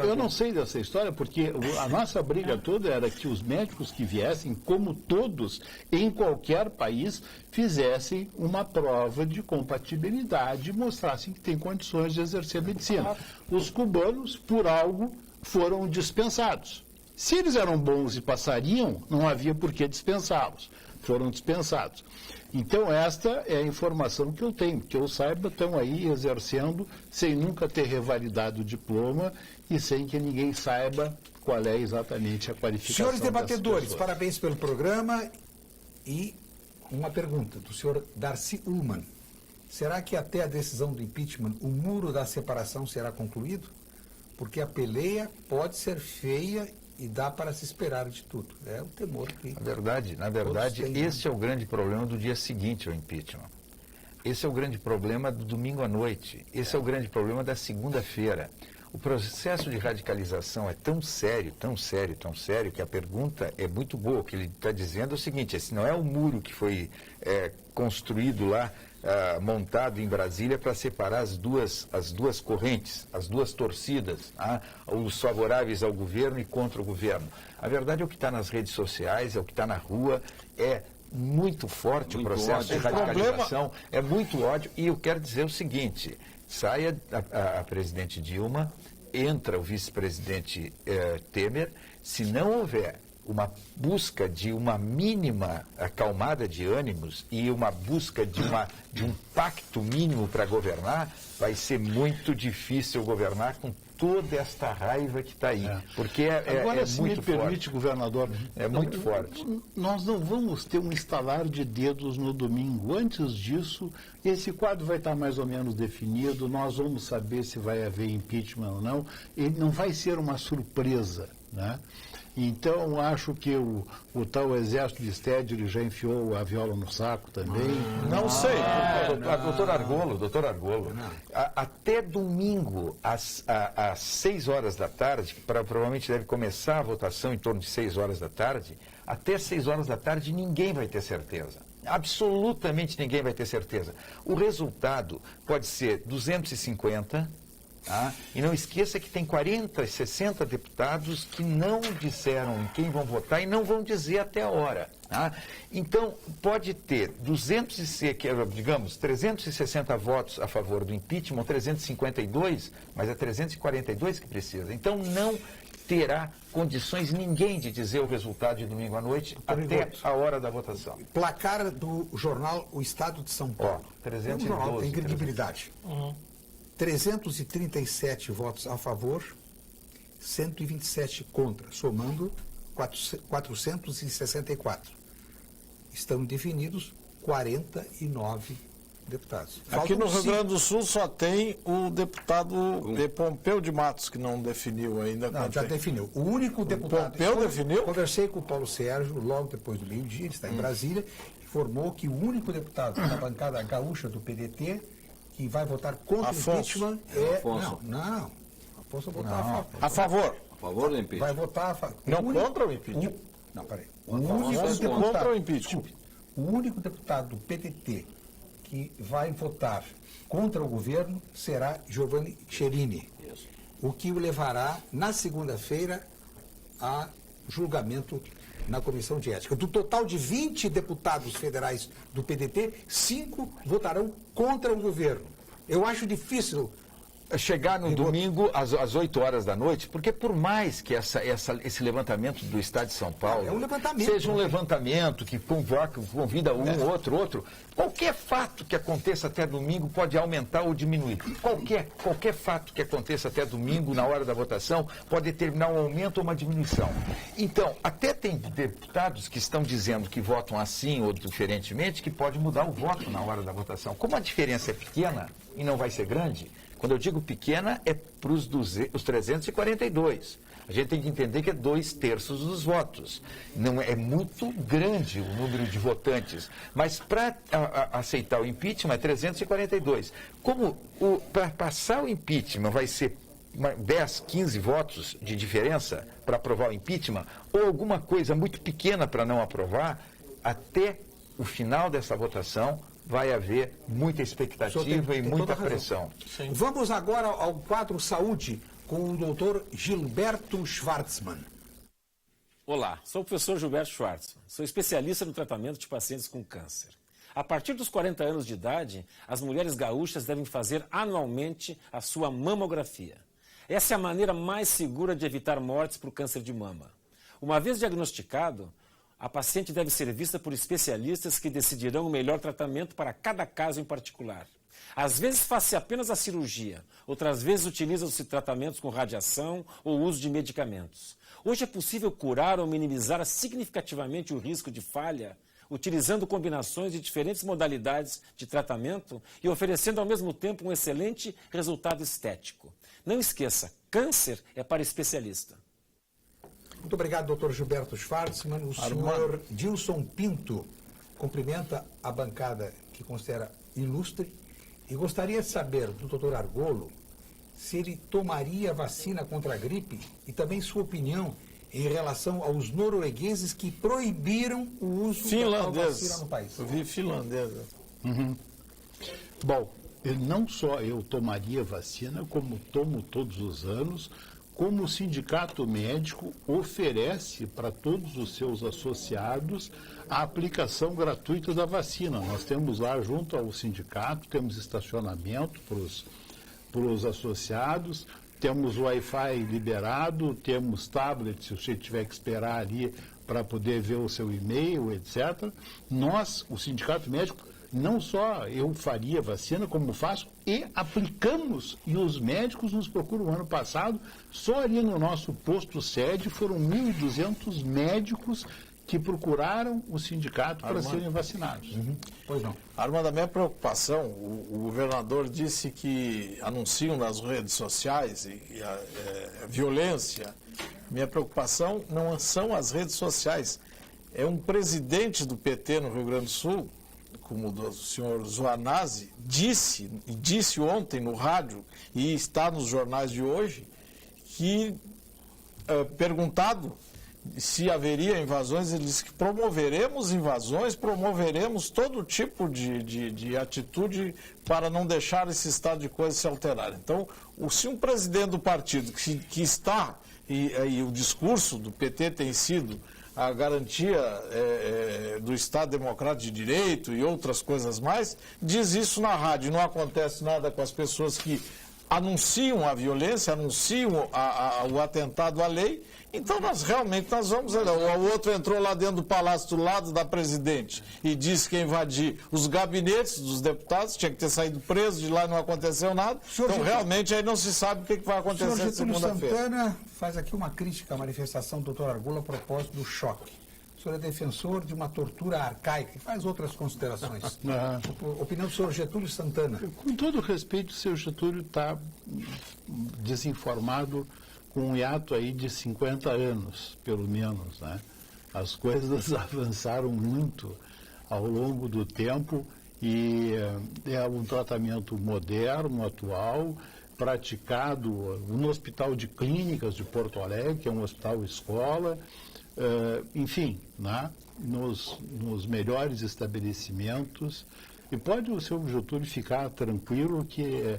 Eu não sei dessa história, porque a nossa briga toda era que os médicos que viessem, como todos, em qualquer país, fizessem uma prova de compatibilidade e mostrassem que têm condições de exercer a medicina. Os cubanos, por algo, foram dispensados. Se eles eram bons e passariam, não havia por que dispensá-los. Foram dispensados. Então, esta é a informação que eu tenho. Que eu saiba, estão aí exercendo sem nunca ter revalidado o diploma e sem que ninguém saiba qual é exatamente a qualificação. Senhores dessas debatedores, pessoas. parabéns pelo programa. E uma pergunta do senhor Darcy Ullman. Será que até a decisão do impeachment o muro da separação será concluído? Porque a peleia pode ser feia e dá para se esperar de tudo. É o temor que... Na verdade, têm, né? esse é o grande problema do dia seguinte ao impeachment. Esse é o grande problema do domingo à noite. Esse é o grande problema da segunda-feira. O processo de radicalização é tão sério, que a pergunta é muito boa. O que ele está dizendo é o seguinte: esse não é o muro que foi construído lá, montado em Brasília para separar as duas correntes, as duas torcidas, os favoráveis ao governo e contra o governo. A verdade é o que está nas redes sociais, é o que está na rua, é muito forte o processo de radicalização, é muito ódio. E eu quero dizer o seguinte: sai a presidente Dilma, entra o vice-presidente Temer, se não houver uma busca de uma mínima acalmada de ânimos e uma busca de um pacto mínimo para governar, vai ser muito difícil governar com toda esta raiva que está aí. Porque Agora, se muito me permite, forte. governador, É muito forte. Nós não vamos ter um estalar de dedos no domingo. Antes disso, esse quadro vai estar mais ou menos definido, nós vamos saber se vai haver impeachment ou não. Ele não vai ser uma surpresa, né? Então, acho que o tal exército de Stedley já enfiou a viola no saco também. Não sei. Doutor Argolo, até domingo, às 6 horas da tarde, provavelmente deve começar a votação em torno de 6 horas da tarde, até 6 horas da tarde ninguém vai ter certeza. Absolutamente ninguém vai ter certeza. O resultado pode ser 250 Tá? E não esqueça que tem 40, 60 deputados que não disseram em quem vão votar e não vão dizer até a hora. Tá? Então, pode ter 360 votos a favor do impeachment, ou 352, mas é 342 que precisa. Então, não terá condições ninguém de dizer o resultado de domingo à noite até a hora da votação. Placar do jornal O Estado de São Paulo. 312. O jornal tem credibilidade. 337 votos a favor, 127 contra, somando 464. Estão definidos 49 deputados. Aqui no Rio 5. Grande do Sul só tem o deputado Pompeu de Matos, que não definiu ainda. Não, já definiu. O único deputado... Pompeu definiu? Conversei com o Paulo Sérgio logo depois do meio-dia, ele está em Brasília, informou que o único deputado da bancada gaúcha do PDT que vai votar contra o impeachment é... Afonso. Não. Afonso vai votar A favor. A favor do impeachment? Vai votar a favor. Não contra o impeachment? Não, peraí. Contra o impeachment. O único deputado do PDT que vai votar contra o governo será Giovanni Cherini, o que o levará, na segunda-feira, a julgamento na Comissão de Ética. Do total de 20 deputados federais do PDT, 5 votarão contra o governo. Eu acho difícil chegar no domingo às 8 horas da noite, porque por mais que esse levantamento do Estado de São Paulo é um levantamento, seja um levantamento que convida um, outro, qualquer fato que aconteça até domingo pode aumentar ou diminuir. Qualquer fato que aconteça até domingo, na hora da votação, pode determinar um aumento ou uma diminuição. Então, até tem deputados que estão dizendo que votam assim ou diferentemente, que pode mudar o voto na hora da votação. Como a diferença é pequena e não vai ser grande, quando eu digo pequena, é para os 342. A gente tem que entender que é 2/3 dos votos. Não é muito grande o número de votantes. Mas para aceitar o impeachment é 342. Como para passar o impeachment vai ser 10, 15 votos de diferença para aprovar o impeachment, ou alguma coisa muito pequena para não aprovar, até o final dessa votação vai haver muita expectativa e muita pressão. Sim. Vamos agora ao quadro Saúde com o doutor Gilberto Schwartzman. Olá, sou o professor Gilberto Schwartzman. Sou especialista no tratamento de pacientes com câncer. A partir dos 40 anos de idade, as mulheres gaúchas devem fazer anualmente a sua mamografia. Essa é a maneira mais segura de evitar mortes por câncer de mama. Uma vez diagnosticado, a paciente deve ser vista por especialistas que decidirão o melhor tratamento para cada caso em particular. Às vezes faz-se apenas a cirurgia, outras vezes utilizam-se tratamentos com radiação ou uso de medicamentos. Hoje é possível curar ou minimizar significativamente o risco de falha, utilizando combinações de diferentes modalidades de tratamento e oferecendo ao mesmo tempo um excelente resultado estético. Não esqueça, câncer é para especialista. Muito obrigado, doutor Gilberto Schwartzman. O senhor Dilson Pinto cumprimenta a bancada que considera ilustre e gostaria de saber do doutor Argolo se ele tomaria vacina contra a gripe e também sua opinião em relação aos noruegueses que proibiram o uso da vacina no país. Eu vi finlandesa. Bom, não só eu tomaria vacina, como tomo todos os anos, como o sindicato médico oferece para todos os seus associados a aplicação gratuita da vacina. Nós temos lá, junto ao sindicato, temos estacionamento para os associados, temos Wi-Fi liberado, temos tablet, se você tiver que esperar ali para poder ver o seu e-mail, etc. Nós, o sindicato médico, não só eu faria vacina, como faço, e aplicamos, e os médicos nos procuram. Ano passado, só ali no nosso posto sede, foram 1.200 médicos que procuraram o sindicato para serem vacinados. Pois não. Armando, a minha preocupação, o governador disse que anunciam nas redes sociais e a violência. Minha preocupação não são as redes sociais. É um presidente do PT no Rio Grande do Sul, como o senhor Zoanazzi, disse ontem no rádio, e está nos jornais de hoje, que, perguntado se haveria invasões, ele disse que promoveremos invasões, promoveremos todo tipo de atitude para não deixar esse estado de coisas se alterar. Então, se um presidente do partido que está, e o discurso do PT tem sido a garantia do Estado Democrático de Direito e outras coisas mais, diz isso na rádio, não acontece nada com as pessoas que anunciam a violência, anunciam o atentado à lei. Então, nós vamos... O outro entrou lá dentro do palácio do lado da presidente e disse que ia invadir os gabinetes dos deputados, tinha que ter saído preso, de lá não aconteceu nada. Então, realmente, aí não se sabe o que vai acontecer na segunda-feira. Santana faz aqui uma crítica à manifestação do Dr. Argula a propósito do choque. O senhor é defensor de uma tortura arcaica e faz outras considerações. Opinião do senhor Getúlio Santana. Com todo respeito, o senhor Getúlio está desinformado com um hiato aí de 50 anos, pelo menos, né? As coisas avançaram muito ao longo do tempo e é um tratamento moderno, atual, praticado no Hospital de Clínicas de Porto Alegre, que é um hospital-escola, enfim, né? Nos melhores estabelecimentos. E pode o senhor Getúlio ficar tranquilo que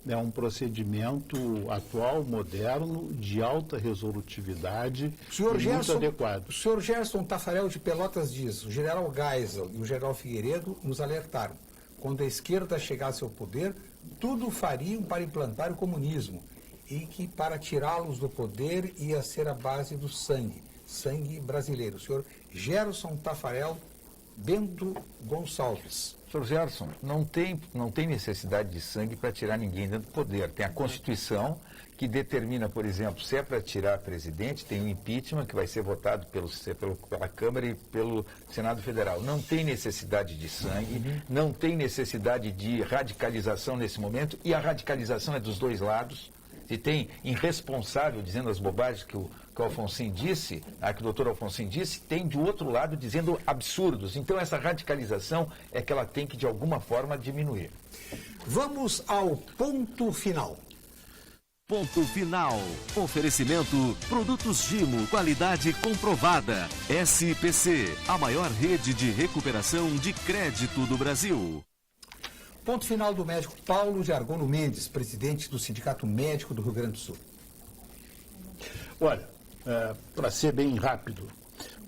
é um procedimento atual, moderno, de alta resolutividade e muito adequado. O senhor Gerson Tafarel de Pelotas diz: o general Geisel e o general Figueiredo nos alertaram. Quando a esquerda chegasse ao poder, tudo fariam para implantar o comunismo e que para tirá-los do poder ia ser a base do sangue brasileiro. O senhor Gerson Tafarel Bento Gonçalves. Sr. Gerson, não tem necessidade de sangue para tirar ninguém dentro do poder. Tem a Constituição que determina, por exemplo, se é para tirar presidente, tem o impeachment que vai ser votado pela Câmara e pelo Senado Federal. Não tem necessidade de sangue, não tem necessidade de radicalização nesse momento, e a radicalização é dos dois lados. Se tem irresponsável dizendo as bobagens que o Alfonsin disse, que o doutor Alfonsin disse, tem de outro lado dizendo absurdos. Então essa radicalização é que ela tem que de alguma forma diminuir. Vamos ao ponto final. Ponto final. Oferecimento: Produtos Gimo, qualidade comprovada. SPC, a maior rede de recuperação de crédito do Brasil. Ponto final do médico Paulo de Argono Mendes, presidente do Sindicato Médico do Rio Grande do Sul. Olha, para ser bem rápido,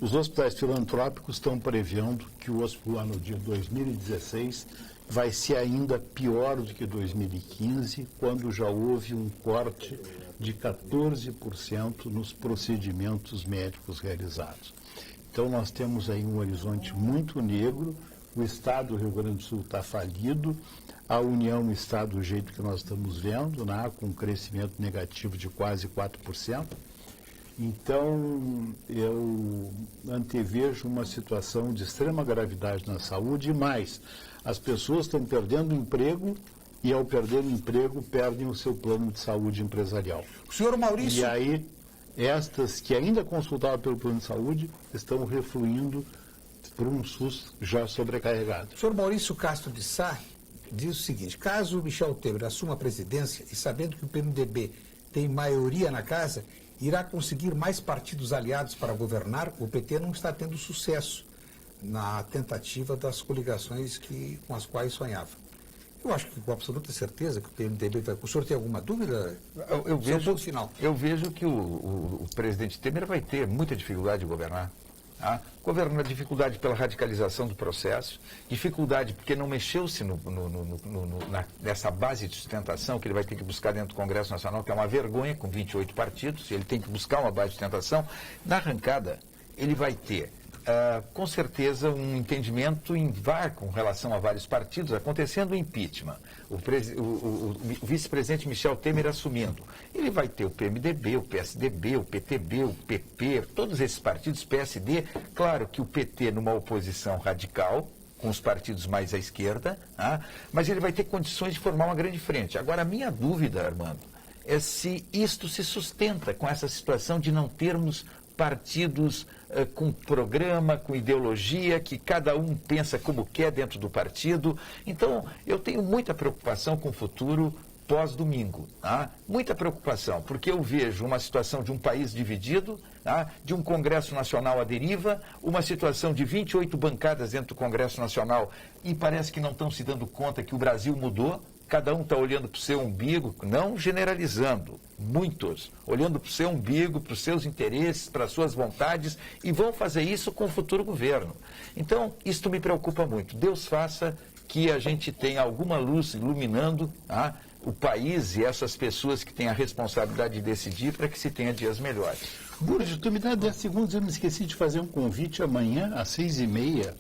os hospitais filantrópicos estão prevendo que o ano de 2016 vai ser ainda pior do que 2015, quando já houve um corte de 14% nos procedimentos médicos realizados. Então nós temos aí um horizonte muito negro. O Estado do Rio Grande do Sul está falido, a União está do jeito que nós estamos vendo, né, com um crescimento negativo de quase 4%. Então, eu antevejo uma situação de extrema gravidade na saúde, e mais, as pessoas estão perdendo emprego e, ao perder o emprego, perdem o seu plano de saúde empresarial. O senhor Maurício... E aí, estas que ainda consultavam pelo plano de saúde estão refluindo por um SUS já sobrecarregado. O senhor Maurício Castro de Sá diz o seguinte: caso o Michel Temer assuma a presidência e sabendo que o PMDB tem maioria na casa, irá conseguir mais partidos aliados para governar. O PT não está tendo sucesso na tentativa das coligações com as quais sonhava. Eu acho que com absoluta certeza que o PMDB vai... O senhor tem alguma dúvida? Eu vejo que o presidente Temer vai ter muita dificuldade de governar. Governa dificuldade pela radicalização do processo, dificuldade porque não mexeu-se nessa base de sustentação que ele vai ter que buscar dentro do Congresso Nacional, que é uma vergonha, com 28 partidos, ele tem que buscar uma base de sustentação. Na arrancada, ele vai ter, com certeza, um entendimento em VAR com relação a vários partidos, acontecendo o impeachment, o vice-presidente Michel Temer assumindo. Ele vai ter o PMDB, o PSDB, o PTB, o PP, todos esses partidos, PSD, claro que o PT numa oposição radical, com os partidos mais à esquerda, mas ele vai ter condições de formar uma grande frente. Agora, a minha dúvida, Armando, é se isto se sustenta com essa situação de não termos partidos com programa, com ideologia, que cada um pensa como quer dentro do partido. Então, eu tenho muita preocupação com o futuro pós-domingo. Tá? Muita preocupação, porque eu vejo uma situação de um país dividido, tá? De um Congresso Nacional à deriva, uma situação de 28 bancadas dentro do Congresso Nacional e parece que não estão se dando conta que o Brasil mudou. Cada um está olhando para o seu umbigo, não generalizando, muitos, olhando para o seu umbigo, para os seus interesses, para as suas vontades, e vão fazer isso com o futuro governo. Então, isto me preocupa muito. Deus faça que a gente tenha alguma luz iluminando o país e essas pessoas que têm a responsabilidade de decidir para que se tenha dias melhores. Burjo, tu me dá 10 segundos, eu me esqueci de fazer um convite amanhã, às 6h30.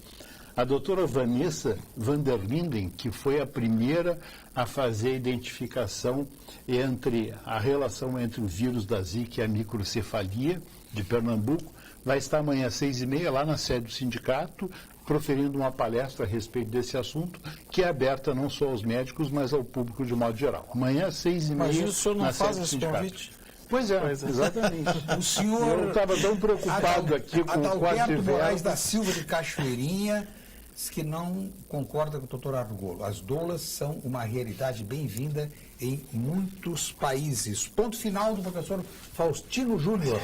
A doutora Vanessa van der Linden, que foi a primeira a fazer a identificação entre a relação entre o vírus da Zika e a microcefalia de Pernambuco, vai estar amanhã às 6h30 lá na sede do sindicato, proferindo uma palestra a respeito desse assunto, que é aberta não só aos médicos, mas ao público de modo geral. Amanhã às 6h30 Mas o senhor não na faz sede do esse sindicato. convite? Pois é, exatamente. O senhor... Eu estava tão preocupado aqui com o quarto Adalberto Moraes verbo. da Silva de Cachoeirinha diz que não concorda com o doutor Argolo. As doulas são uma realidade bem-vinda em muitos países. Ponto final do professor Faustino Júnior.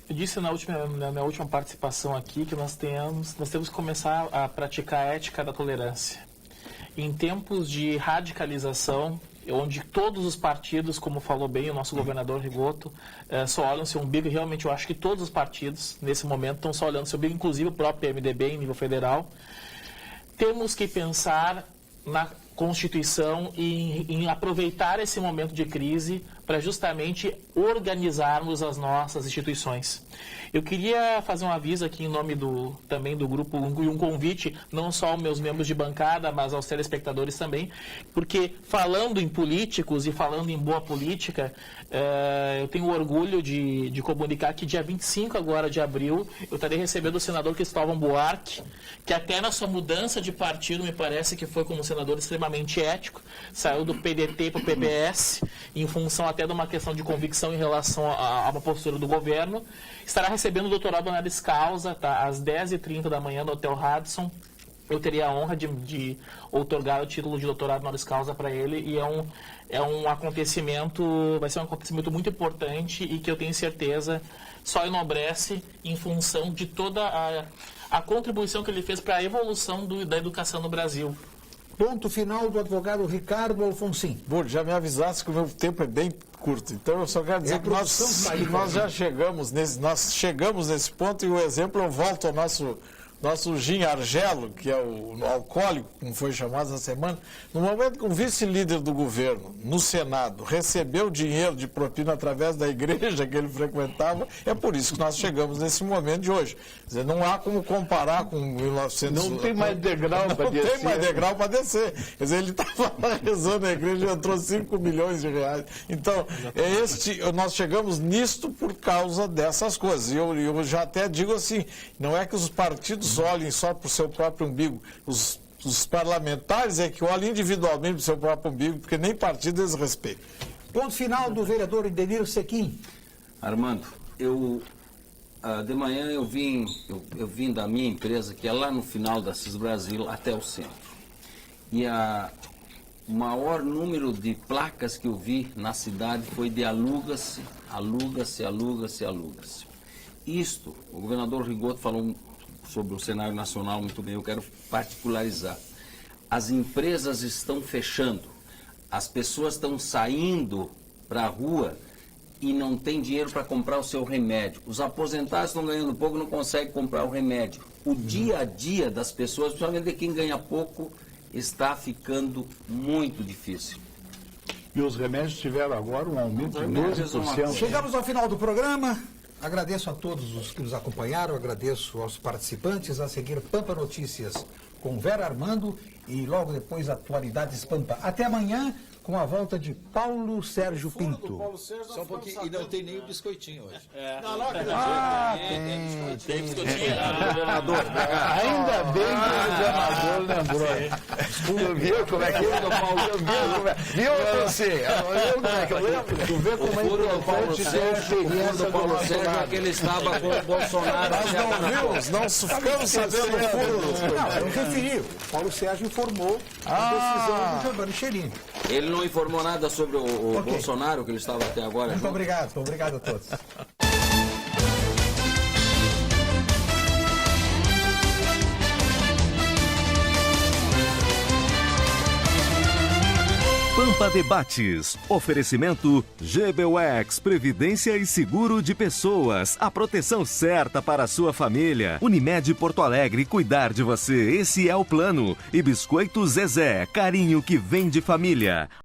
Eu disse na minha última participação aqui que nós temos que começar a praticar a ética da tolerância. Em tempos de radicalização, onde todos os partidos, como falou bem o nosso governador Rigoto, só olham seu umbigo, e realmente eu acho que todos os partidos, nesse momento, estão só olhando seu umbigo, inclusive o próprio MDB em nível federal. Temos que pensar na Constituição e em aproveitar esse momento de crise para justamente organizarmos as nossas instituições. Eu queria fazer um aviso aqui em nome também do grupo e um convite, não só aos meus membros de bancada, mas aos telespectadores também, porque falando em políticos e falando em boa política, eu tenho orgulho de comunicar que dia 25 agora de abril eu estarei recebendo o senador Cristóvão Buarque, que até na sua mudança de partido me parece que foi como um senador extremamente ético, saiu do PDT para o PBS, em função até de uma questão de convicção em relação a uma postura do governo. Estará recebendo o doutorado honoris causa, tá, às 10h30 da manhã no Hotel Radisson. Eu teria a honra de outorgar o título de doutorado honoris causa para ele, e é um acontecimento, vai ser um acontecimento muito importante e que eu tenho certeza só enobrece em função de toda a contribuição que ele fez para a evolução da educação no Brasil. Ponto final do advogado Ricardo Alfonsin. Burjo, já me avisasse que o meu tempo é bem curto. Então eu só quero dizer que nós já chegamos nesse ponto, e o exemplo, eu volto ao nosso Gin Argelo, que é o alcoólico, como foi chamado essa semana. No momento que o vice-líder do governo, no Senado, recebeu dinheiro de propina através da igreja que ele frequentava, é por isso que nós chegamos nesse momento de hoje. Quer dizer, não há como comparar com 1900... Não tem mais degrau para descer. Não tem mais degrau para descer. Quer dizer, ele estava lá rezando na igreja e entrou 5 milhões de reais. Então, nós chegamos nisto por causa dessas coisas. E eu já até digo assim, não é que os partidos olhem só para o seu próprio umbigo. Os parlamentares é que olhem individualmente para o seu próprio umbigo, porque nem partido eles respeitam. Ponto final do vereador Edenir Sequim. Armando, de manhã eu vim da minha empresa, que é lá no final da CIS Brasil, até o centro. E o maior número de placas que eu vi na cidade foi de aluga-se, aluga-se, aluga-se, aluga-se. Isto, o governador Rigoto falou sobre o cenário nacional muito bem, eu quero particularizar. As empresas estão fechando, as pessoas estão saindo para a rua e não tem dinheiro para comprar o seu remédio. Os aposentados estão ganhando pouco e não conseguem comprar o remédio. O dia a dia das pessoas, principalmente de quem ganha pouco, está ficando muito difícil. E os remédios tiveram agora um aumento de 12%. Chegamos ao final do programa. Agradeço a todos os que nos acompanharam, agradeço aos participantes. A seguir, Pampa Notícias com Vera Armando e logo depois Atualidades Pampa. Até amanhã com a volta de Paulo Sérgio Pinto. Só um pouquinho, e não tem nem o biscoitinho hoje. Tem biscoitinho. Ainda bem que o governador lembrou. Viu como é que viu você? Viu como é que eu lembro? Tu vê como é importante ter a experiência do Paulo Sérgio é Bolsonaro. que ele estava com o Bolsonaro. Nós não vimos, não ficamos sabendo o fundo. Não, eu referi. O Paulo Sérgio informou a decisão do Giovanni Cherini. Ele não informou nada sobre o Ok. Bolsonaro, que ele estava até agora. Muito obrigado a todos. Pampa Debates. Oferecimento GBUX, Previdência e Seguro de Pessoas. A proteção certa para a sua família. Unimed Porto Alegre, cuidar de você. Esse é o plano. E Biscoito Zezé, carinho que vem de família.